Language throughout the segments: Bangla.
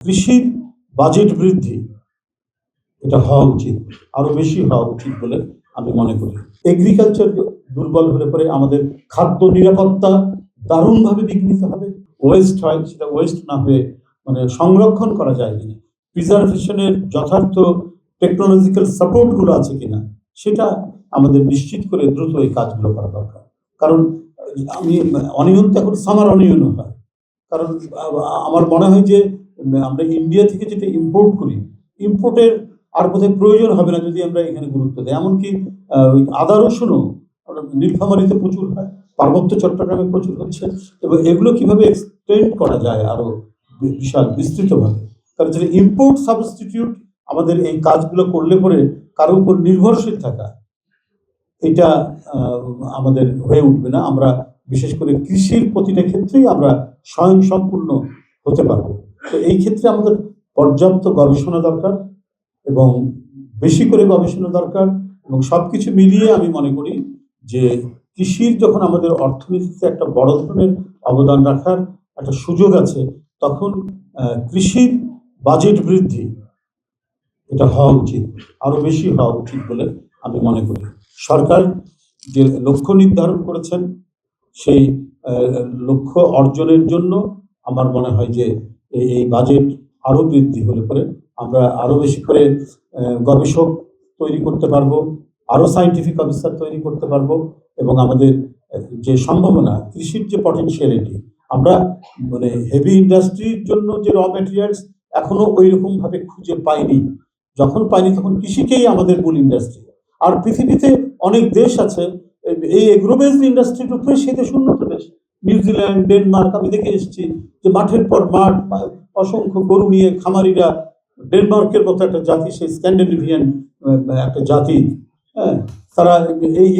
কৃষির বাজেট বৃদ্ধি এটা হওয়া উচিত, আরো বেশি হওয়া উচিত বলে আমি মনে করি। এগ্রিকালচার দুর্বল হলে পরে আমাদের খাদ্য নিরাপত্তা দারুণভাবে বিঘ্নিত হবে। ওয়েস্ট হয়, সেটা ওয়েস্ট না হয়ে মানে সংরক্ষণ করা যায় কিনা, প্রিজার্ভেশনের যথার্থ টেকনোলজিক্যাল সাপোর্টগুলো আছে কিনা, সেটা আমাদের নিশ্চিত করে দ্রুত এই কাজগুলো করা দরকার। কারণ আমি অনিয়ন তো এখন সামার অনিয়নও হয়। কারণ আমার মনে হয় যে আমরা ইন্ডিয়া থেকে যেটা ইম্পোর্ট করি, ইম্পোর্টের আর বোধহয় প্রয়োজন হবে না যদি আমরা এখানে গুরুত্ব দিই। এমনকি ওই আদা রসুনও নীলফামারীতে প্রচুর হয়, পার্বত্য চট্টগ্রামে প্রচুর হচ্ছে, এবং এগুলো কিভাবে এক্সটেন্ড করা যায় আরো বিশাল বিস্তৃতভাবে। কারণ যেটা ইম্পোর্ট সাবস্টিটিউট আমাদের এই কাজগুলো করলে পরে কারো উপর নির্ভরশীল থাকা এটা আমাদের হয়ে উঠবে না। আমরা বিশেষ করে কৃষির প্রতিটা ক্ষেত্রেই আমরা স্বয়ংসম্পূর্ণ হতে পারবো। তো এই ক্ষেত্রে আমাদের পর্যাপ্ত গবেষণা দরকার এবং বেশি করে গবেষণা দরকার, এবং সবকিছু মিলিয়ে আমি মনে করি যে কৃষির যখন আমাদের অর্থনীতিতে একটা বড় ধরনের অবদান রাখার একটা সুযোগ আছে, তখন কৃষির বাজেট বৃদ্ধি এটা হওয়া উচিত, আরো বেশি হওয়া উচিত বলে আমি মনে করি। সরকার যে লক্ষ্য নির্ধারণ করেছেন সেই লক্ষ্য অর্জনের জন্য আমার মনে হয় যে এই বাজেট আরো বৃদ্ধি হলে পরে আমরা আরো বেশি করে গবেষক তৈরি করতে পারবো, আরো সায়েন্টিফিক অফিসার তৈরি করতে পারবো, এবং আমাদের যে সম্ভাবনা, কৃষির যে পটেনশিয়ালিটি, আমরা মানে হেভি ইন্ডাস্ট্রির জন্য যে র ম্যাটেরিয়ালস এখনো ওই রকম ভাবে খুঁজে পাইনি। যখন পাইনি তখন কৃষিকেই আমাদের মূল ইন্ডাস্ট্রি। আর পৃথিবীতে অনেক দেশ আছে এই এগ্রোবেসড ইন্ডাস্ট্রির উপরে, সে দেশ উন্নত দেশ, নিউজিল্যান্ড, ডেনমার্ক। আমি দেখে এসেছি যে মাঠের পর মাঠ, অসংখ্য গরু নিয়ে খামারিরা, ডেনমার্কের মতো একটা জাতি, সেই স্ক্যান্ডিনেভিয়ান একটা জাতি, হ্যাঁ, তারা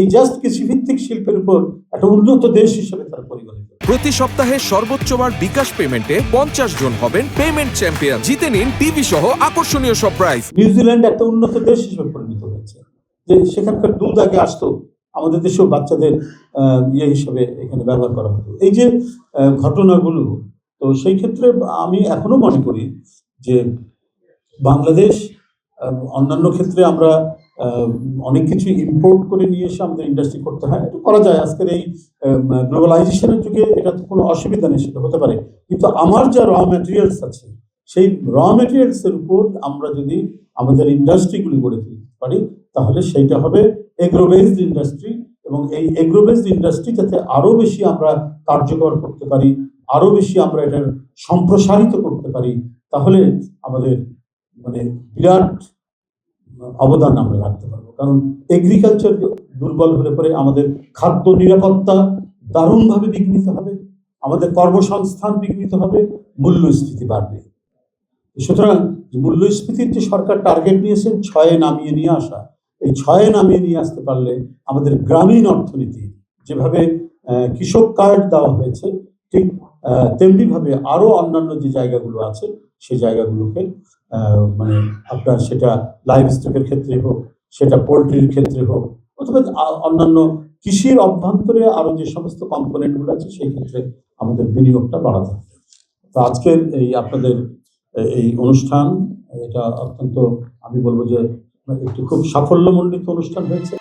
এই জাস্ট কৃষিভিত্তিক শিল্পের উপর একটা উন্নত দেশ হিসেবে তারা পরিগণিত। প্রতি সপ্তাহে সর্বোচ্চবার বিকাশ পেমেন্টে 50 জন হবেন পেমেন্ট চ্যাম্পিয়ন। জিতে নিন টিভি সহ আকর্ষণীয় সব প্রাইজ। নিউজিল্যান্ড একটা উন্নত দেশ হিসেবে পরিণত হয়েছে, যে সেখানকার দুধ আগে আসতো, আমাদের দেশেও বাচ্চাদের ইয়ে হিসেবে এখানে ব্যবহার করা হতো। এই যে ঘটনাগুলো, তো সেই ক্ষেত্রে আমি এখনো মনে করি যে বাংলাদেশ অন্যান্য ক্ষেত্রে আমরা অনেক কিছু ইম্পোর্ট করে নিয়ে এসে আমাদের ইন্ডাস্ট্রি করতে হয়, এটা করা যায়। আজকের এই গ্লোবালাইজেশনের যুগে এটা তো কোনো অসুবিধা নেই, সেটা হতে পারে। কিন্তু আমার যা র ম্যাটেরিয়ালস আছে, সেই র ম্যাটেরিয়ালসের উপর আমরা যদি আমাদের ইন্ডাস্ট্রিগুলি গড়ে তুলতে পারি, তাহলে সেইটা হবে এগ্রোবেসড ইন্ডাস্ট্রি। এবং এই এগ্রোবেসড ইন্ডাস্ট্রি যাতে আরো বেশি আমরা কার্যকর করতে পারি, আরো বেশি আমরা এটার সম্প্রসারিত করতে পারি, তাহলে আমাদের মানে বিরাট অবদান আমরা রাখতে পারবো। কারণ এগ্রিকালচার দুর্বল হলে পরে আমাদের খাদ্য নিরাপত্তা দারুণভাবে বিঘ্নিত হবে, আমাদের কর্মসংস্থান বিঘ্নিত হবে, মূল্যস্ফীতি বাড়বে। সুতরাং মূল্যস্ফীতির যে সরকার টার্গেট নিয়েছেন 6-এ নামিয়ে নিয়ে আসা, এই 6-এ নামিয়ে নিয়ে আসতে পারলে আমাদের গ্রামীণ অর্থনীতি, যেভাবে কৃষক কার্ড দেওয়া হয়েছে, ঠিক তেমনিভাবে আরো অন্যান্য যে জায়গাগুলো আছে সেই জায়গাগুলোকে মানে আপনার সেটা লাইভ স্টকের ক্ষেত্রে হোক, সেটা পোলট্রির ক্ষেত্রে হোক, অথবা অন্যান্য কৃষির অভ্যন্তরে আরো যে সমস্ত কম্পোনেন্টগুলো আছে সেই ক্ষেত্রে আমাদের বিনিয়োগটা বাড়াতে হবে। তো আজকের এই আপনাদের এই অনুষ্ঠান, এটা অত্যন্ত, আমি বলবো যে একটি খুব সাফল্যমণ্ডিত অনুষ্ঠান হয়েছে।